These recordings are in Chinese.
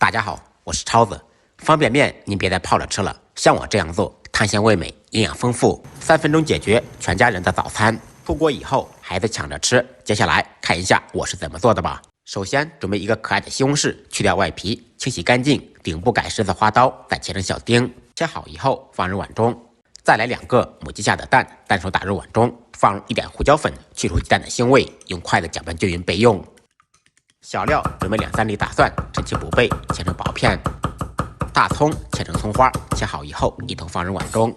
大家好，我是超子。方便面您别再泡着吃了，像我这样做，汤鲜味美，营养丰富，3分钟解决全家人的早餐。出锅以后，孩子抢着吃。接下来看一下我是怎么做的吧。首先准备一个可爱的西红柿，去掉外皮，清洗干净，顶部改10字花刀，再切成小丁。切好以后放入碗中，再来2个母鸡下的蛋，单手打入碗中，放入一点胡椒粉，去除鸡蛋的腥味，用筷子搅拌均匀备用。小料准备2-3粒大蒜，趁其不备，切成薄片。大葱切成葱花，切好以后一同放入碗中。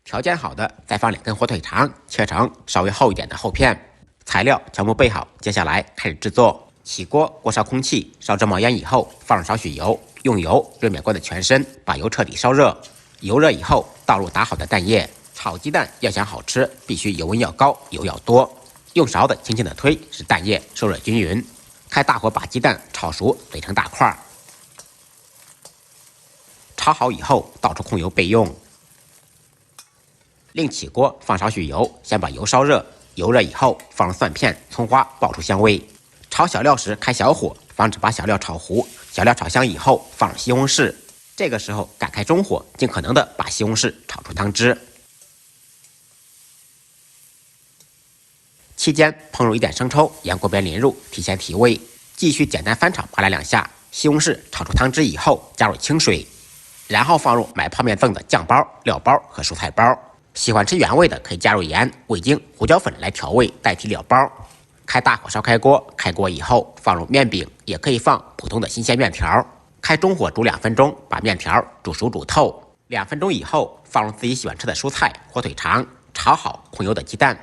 调煎好的再放2根火腿肠，切成稍微厚一点的厚片。材料全部备好，接下来开始制作。起锅，锅烧空气，烧至冒烟以后，放入少许油，用油热面锅的全身，把油彻底烧热。油热以后，倒入打好的蛋液。炒鸡蛋要想好吃，必须油温要高，油要多。用勺子轻轻的推，使蛋液受热均匀。开大火把鸡蛋炒熟，怼成大块。炒好以后，倒出控油备用。另起锅放少许油，先把油烧热。油热以后，放入蒜片、葱花，爆出香味。炒小料时开小火，防止把小料炒糊。小料炒香以后，放入西红柿。这个时候改开中火，尽可能的把西红柿炒出汤汁。期间烹入一点生抽，沿锅边淋入，提鲜提味。继续简单翻炒8来2下，西红柿炒出汤汁以后，加入清水，然后放入买泡面赠的酱包、料包和蔬菜包。喜欢吃原味的可以加入盐、味精、胡椒粉来调味，代替料包。开大火烧开锅，开锅以后放入面饼，也可以放普通的新鲜面条。开中火煮2分钟，把面条煮熟煮透。2分钟以后，放入自己喜欢吃的蔬菜、火腿肠，炒好控油的鸡蛋。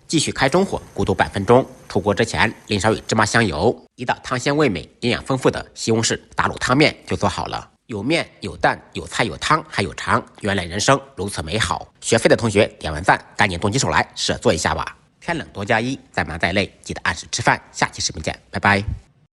继续开中火咕嘟半分钟，出锅之前淋上芝麻香油，一道汤鲜味美、营养丰富的西红柿打卤汤面就做好了。有面有蛋有菜有汤还有肠，原来人生如此美好。学废的同学点完赞，赶紧动起手来试着做一下吧。天冷多加衣，再忙再累记得按时吃饭。下期视频见，拜拜。